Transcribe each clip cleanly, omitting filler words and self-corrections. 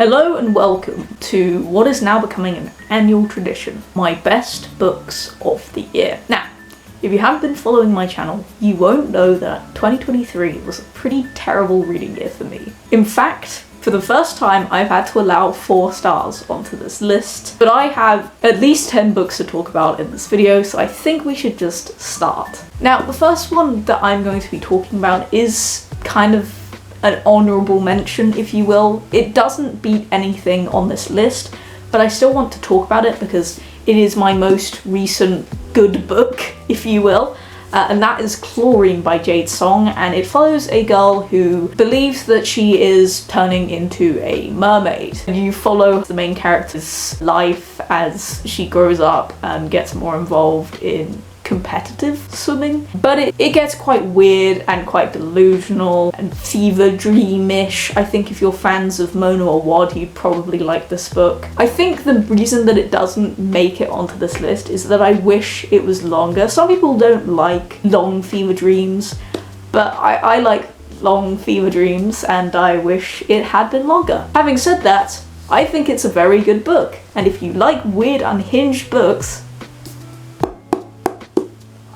Hello and welcome to what is now becoming an annual tradition, my best books of the year. Now, if you haven't been following my channel, you won't know that 2023 was a pretty terrible reading year for me. In fact, for the first time, I've had to allow 4 stars onto this list, but I have at least 10 books to talk about in this video, so I think we should just start. Now, the first one that I'm going to be talking about is kind of an honourable mention, if you will. It doesn't beat anything on this list, but I still want to talk about it because it is my most recent good book, if you will. And that is Chlorine by Jade Song, and it follows a girl who believes that she is turning into a mermaid. And you follow the main character's life as she grows up and gets more involved in competitive swimming, but it gets quite weird and quite delusional and fever dreamish. I think if you're fans of Mona Awad, you'd probably like this book. I think the reason that it doesn't make it onto this list is that I wish it was longer. Some people don't like long fever dreams, but I like long fever dreams and I wish it had been longer. Having said that, I think it's a very good book, and if you like weird unhinged books,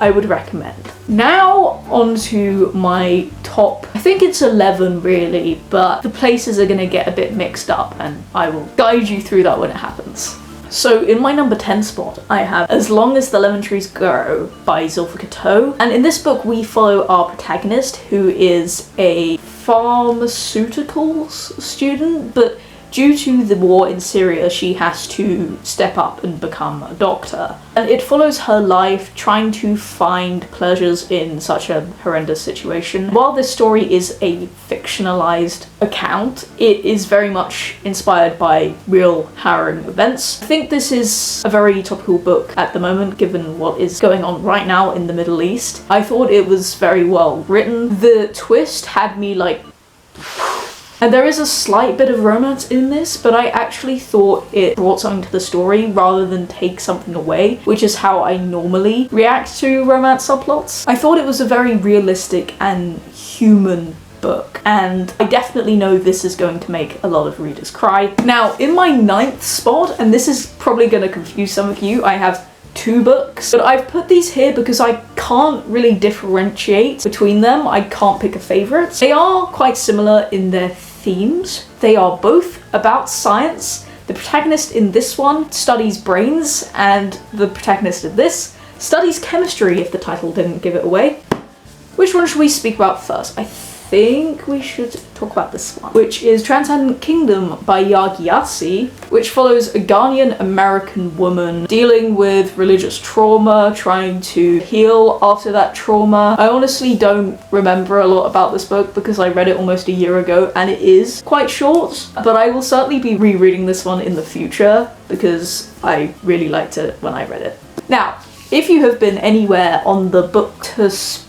I would recommend. Now onto my top, I think it's 11 really, but the places are gonna get a bit mixed up and I will guide you through that when it happens. So in my number 10 spot, I have As Long as the Lemon Trees Grow by Zulfikar Toe. And in this book, we follow our protagonist, who is a pharmaceuticals student, but due to the war in Syria, she has to step up and become a doctor. And it follows her life trying to find pleasures in such a horrendous situation. While this story is a fictionalized account, it is very much inspired by real harrowing events. I think this is a very topical book at the moment, given what is going on right now in the Middle East. I thought it was very well written. The twist had me like... And there is a slight bit of romance in this, but I actually thought it brought something to the story rather than take something away, which is how I normally react to romance subplots. I thought it was a very realistic and human book, and I definitely know this is going to make a lot of readers cry. Now, in my 9th spot, and this is probably going to confuse some of you, I have 2 books, but I've put these here because I can't really differentiate between them. I can't pick a favourite. They are quite similar in their themes. They are both about science. The protagonist in this one studies brains, and the protagonist in this studies chemistry, if the title didn't give it away. Which one should we speak about first? I think we should talk about this one, which is Transcendent Kingdom by Yagyasi, which follows a Ghanaian American woman dealing with religious trauma, trying to heal after that trauma. I honestly don't remember a lot about this book because I read it almost a year ago and it is quite short, but I will certainly be rereading this one in the future because I really liked it when I read it. Now, if you have been anywhere on the Book-to-Net?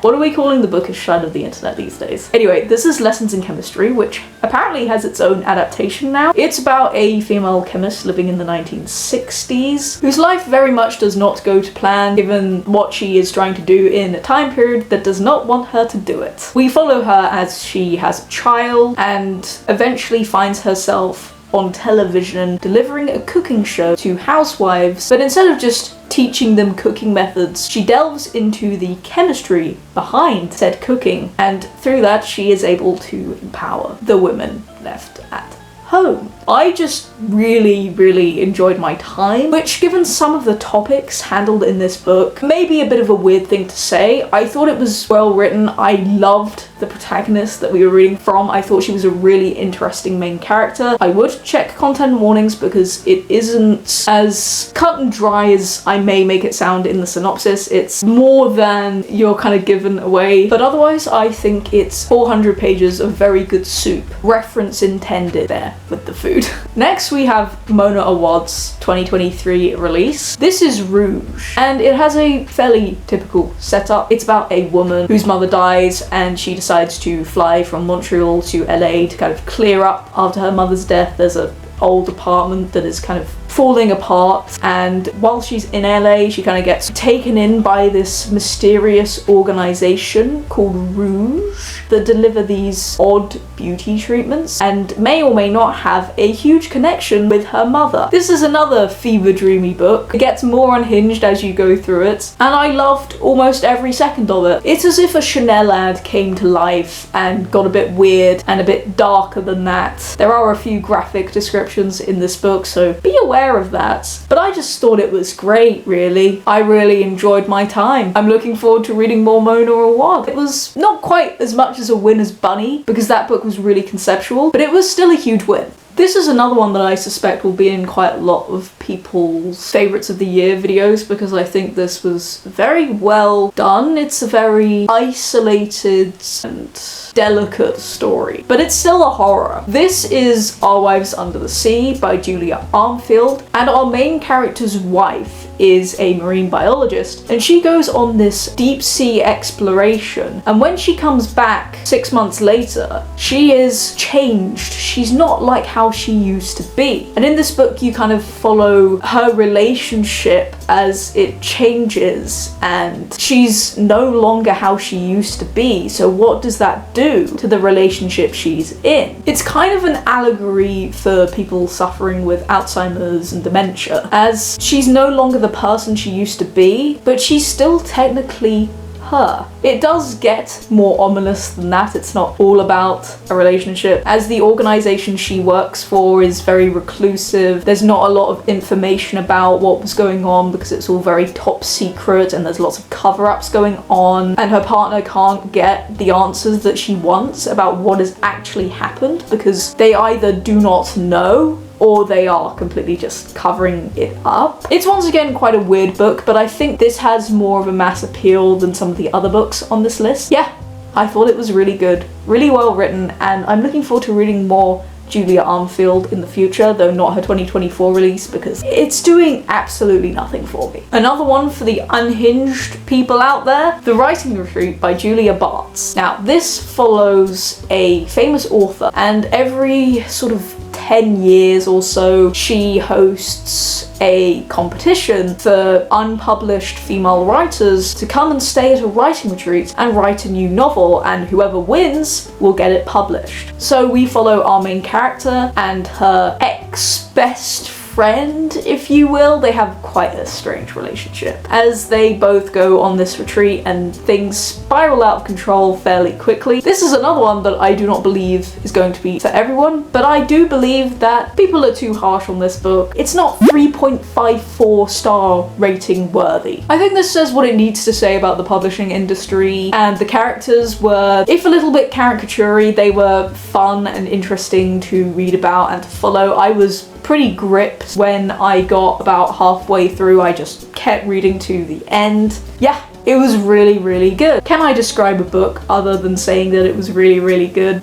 What are we calling the bookish side of the internet these days? Anyway, this is Lessons in Chemistry, which apparently has its own adaptation now. It's about a female chemist living in the 1960s, whose life very much does not go to plan, given what she is trying to do in a time period that does not want her to do it. We follow her as she has a child, and eventually finds herself on television delivering a cooking show to housewives, but instead of just teaching them cooking methods, she delves into the chemistry behind said cooking, and through that she is able to empower the women left at home. I just really enjoyed my time, which, given some of the topics handled in this book, may be a bit of a weird thing to say. I thought it was well written. I loved the protagonist that we were reading from. I thought she was a really interesting main character. I would check content warnings because it isn't as cut and dry as I may make it sound in the synopsis. It's more than you're kind of given away, but otherwise I think it's 400 pages of very good soup. Reference intended there with the food. Next we have Mona Awad's 2023 release. This is Rouge, and it has a fairly typical setup. It's about a woman whose mother dies and she decides to fly from Montreal to LA to kind of clear up after her mother's death. There's a old apartment that is kind of falling apart, and while she's in LA, she kind of gets taken in by this mysterious organization called Rouge that deliver these odd beauty treatments and may or may not have a huge connection with her mother. This is another fever dreamy book. It gets more unhinged as you go through it, and I loved almost every second of it. It's as if a Chanel ad came to life and got a bit weird and a bit darker than that. There are a few graphic descriptions in this book, so be aware of that. But I just thought it was great, really. I really enjoyed my time. I'm looking forward to reading more Mona Awad. It was not quite as much as a win as Bunny, because that book was really conceptual, but it was still a huge win. This is another one that I suspect will be in quite a lot of people's favourites of the year videos, because I think this was very well done. It's a very isolated and delicate story, but it's still a horror. This is Our Wives Under the Sea by Julia Armfield, and our main character's wife is a marine biologist, and she goes on this deep sea exploration, and when she comes back 6 months later, she is changed. She's not like how she used to be. And in this book you kind of follow her relationship as it changes, and she's no longer how she used to be. So what does that do to the relationship she's in? It's kind of an allegory for people suffering with Alzheimer's and dementia, as she's no longer the person she used to be, but she's still technically her. It does get more ominous than that. It's not all about a relationship, as the organization she works for is very reclusive. There's not a lot of information about what was going on because it's all very top secret, and there's lots of cover-ups going on, and her partner can't get the answers that she wants about what has actually happened because they either do not know or they are completely just covering it up. It's once again quite a weird book, but I think this has more of a mass appeal than some of the other books on this list. Yeah, I thought it was really good, really well written, and I'm looking forward to reading more Julia Armfield in the future, though not her 2024 release, because it's doing absolutely nothing for me. Another one for the unhinged people out there, The Writing Retreat by Julia Bartz. Now, this follows a famous author, and every sort of 10 years or so she hosts a competition for unpublished female writers to come and stay at a writing retreat and write a new novel, and whoever wins will get it published. So we follow our main character and her ex-best friend, if you will. They have quite a strange relationship as they both go on this retreat, and things spiral out of control fairly quickly. This is another one that I do not believe is going to be for everyone, but I do believe that people are too harsh on this book. It's not 3.54 star rating worthy. I think this says what it needs to say about the publishing industry, and the characters were, if a little bit caricature-y, they were fun and interesting to read about and to follow. I was pretty gripped when I got about halfway through. I just kept reading to the end. Yeah, it was really, really good. Can I describe a book other than saying that it was really, really good?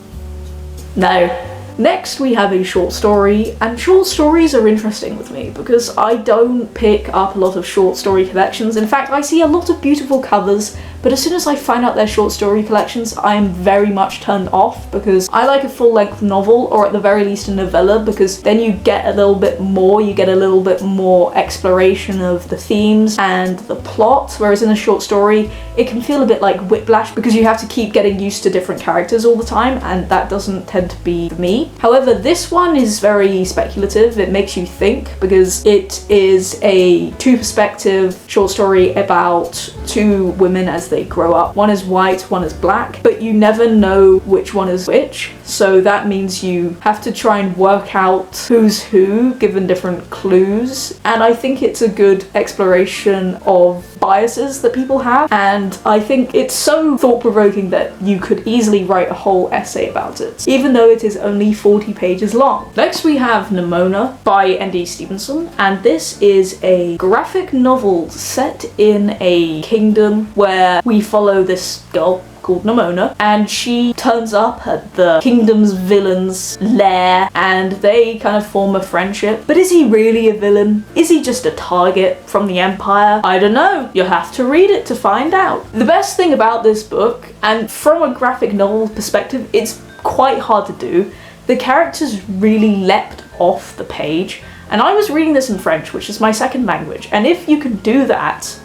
No. Next we have a short story, and short stories are interesting with me because I don't pick up a lot of short story collections. In fact, I see a lot of beautiful covers, but as soon as I find out they're short story collections, I'm very much turned off, because I like a full-length novel, or at the very least a novella, because then you get a little bit more, you get a little bit more exploration of the themes and the plot, whereas in a short story, it can feel a bit like whiplash because you have to keep getting used to different characters all the time, and that doesn't tend to be for me. However, this one is very speculative. It makes you think, because it is a two-perspective short story about two women as they grow up. One is white, one is black, but you never know which one is which. So that means you have to try and work out who's who, given different clues. And I think it's a good exploration of biases that people have. And I think it's so thought-provoking that you could easily write a whole essay about it, even though it is only 40 pages long. Next we have Nimona by N.D. Stevenson, and this is a graphic novel set in a kingdom where we follow this girl called Nimona, and she turns up at the kingdom's villain's lair, and they kind of form a friendship. But is he really a villain? Is he just a target from the Empire? I don't know. You'll have to read it to find out. The best thing about this book, and from a graphic novel perspective, it's quite hard to do, the characters really leapt off the page. And I was reading this in French, which is my second language. And if you can do that...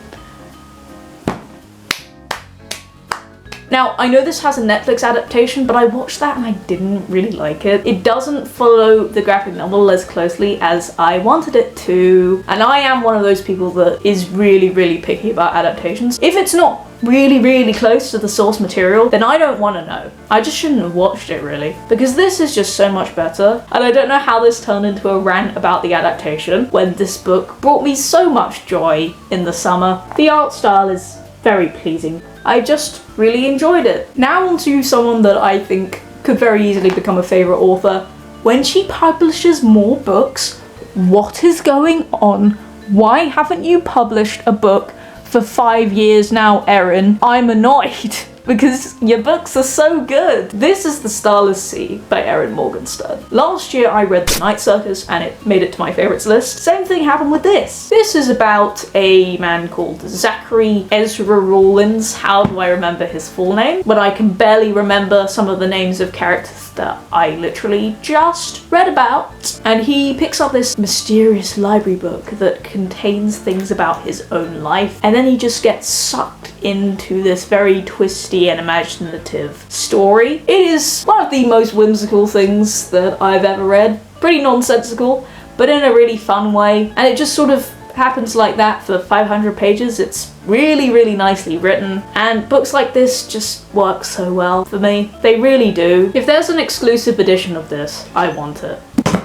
Now, I know this has a Netflix adaptation, but I watched that and I didn't really like it. It doesn't follow the graphic novel as closely as I wanted it to. And I am one of those people that is really, really picky about adaptations. If it's not really, really close to the source material, then I don't want to know. I just shouldn't have watched it, really. Because this is just so much better. And I don't know how this turned into a rant about the adaptation when this book brought me so much joy in the summer. The art style is very pleasing. I just really enjoyed it. Now on to someone that I think could very easily become a favourite author. When she publishes more books, what is going on? Why haven't you published a book for 5 years now, Erin? I'm annoyed because your books are so good. This is The Starless Sea by Erin Morgenstern. Last year I read The Night Circus and it made it to my favourites list. Same thing happened with this. This is about a man called Zachary Ezra Rawlins. How do I remember his full name? But I can barely remember some of the names of characters that I literally just read about. And he picks up this mysterious library book that contains things about his own life, and then he just gets sucked into this very twisty and imaginative story. It is one of the most whimsical things that I've ever read. Pretty nonsensical, but in a really fun way. And it just sort of happens like that for 500 pages. It's really, really nicely written. And books like this just work so well for me. They really do. If there's an exclusive edition of this, I want it.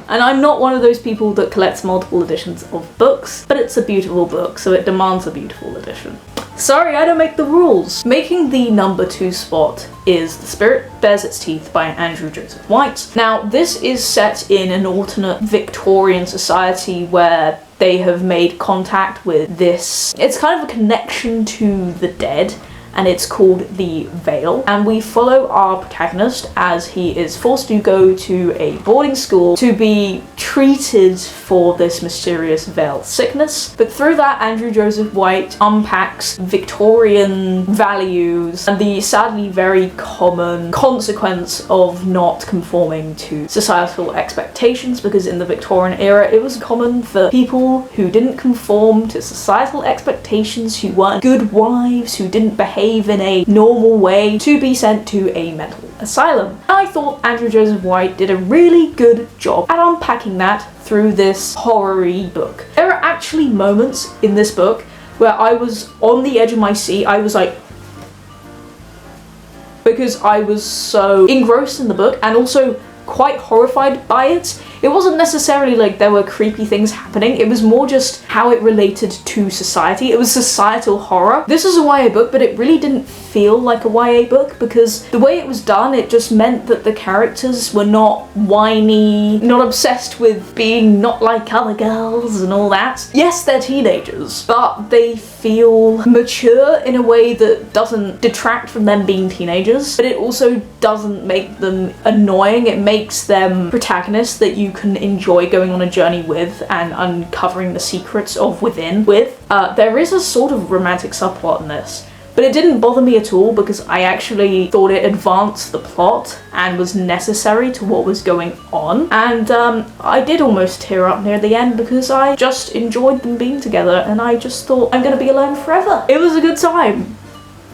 And I'm not one of those people that collects multiple editions of books, but it's a beautiful book, so it demands a beautiful edition. Sorry, I don't make the rules. Making the number 2 spot is The Spirit Bares Its Teeth by Andrew Joseph White. Now, this is set in an alternate Victorian society where they have made contact with this. It's kind of a connection to the dead, and it's called The Veil. And we follow our protagonist as he is forced to go to a boarding school to be treated for this mysterious veil sickness. But through that, Andrew Joseph White unpacks Victorian values and the sadly very common consequence of not conforming to societal expectations, because in the Victorian era it was common for people who didn't conform to societal expectations, who weren't good wives, who didn't behave in a normal way, to be sent to a mental asylum. I thought Andrew Joseph White did a really good job at unpacking that through this horror-y book. There are actually moments in this book where I was on the edge of my seat. I was like, because I was so engrossed in the book and also quite horrified by it. It wasn't necessarily like there were creepy things happening, it was more just how it related to society. It was societal horror. This is a YA book, but it really didn't feel like a YA book because the way it was done, it just meant that the characters were not whiny, not obsessed with being not like other girls and all that. Yes, they're teenagers, but they feel mature in a way that doesn't detract from them being teenagers, but it also doesn't make them annoying. It makes them protagonists that you can enjoy going on a journey with and uncovering the secrets of within with. There is a sort of romantic subplot in this, but it didn't bother me at all because I actually thought it advanced the plot and was necessary to what was going on. And I did almost tear up near the end because I just enjoyed them being together and I just thought, I'm gonna be alone forever. It was a good time,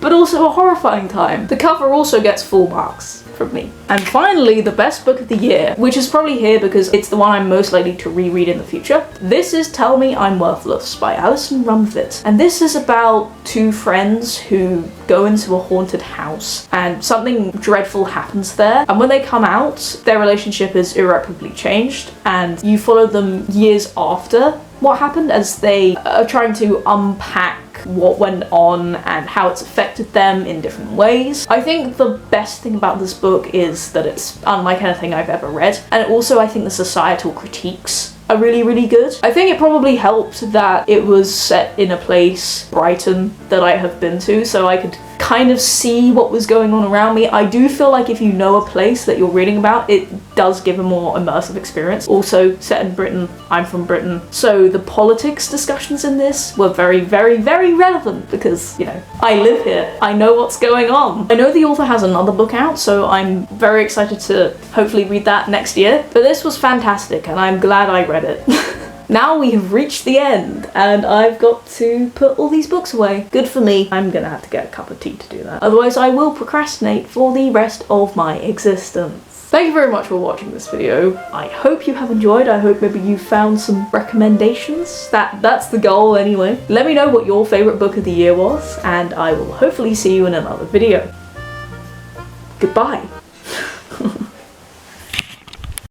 but also a horrifying time. The cover also gets full marks from me. And finally, the best book of the year, which is probably here because it's the one I'm most likely to reread in the future. This is Tell Me I'm Worthless by Alison Rumfitt. And this is about two friends who go into a haunted house and something dreadful happens there. And when they come out, their relationship is irreparably changed, and you follow them years after what happened as they are trying to unpack what went on and how it's affected them in different ways. I think the best thing about this book is that it's unlike anything I've ever read, and also I think the societal critiques are really, really good. I think it probably helped that it was set in a place, Brighton, that I have been to, so I could kind of see what was going on around me. I do feel like if you know a place that you're reading about, it does give a more immersive experience. Also set in Britain, I'm from Britain, so the politics discussions in this were very, very, very relevant because, you know, I live here. I know what's going on. I know the author has another book out, so I'm very excited to hopefully read that next year. But this was fantastic and I'm glad I read it. Now we have reached the end and I've got to put all these books away. Good for me. I'm gonna have to get a cup of tea to do that. Otherwise I will procrastinate for the rest of my existence. Thank you very much for watching this video. I hope you have enjoyed. I hope maybe you found some recommendations. That's the goal anyway. Let me know what your favourite book of the year was and I will hopefully see you in another video. Goodbye.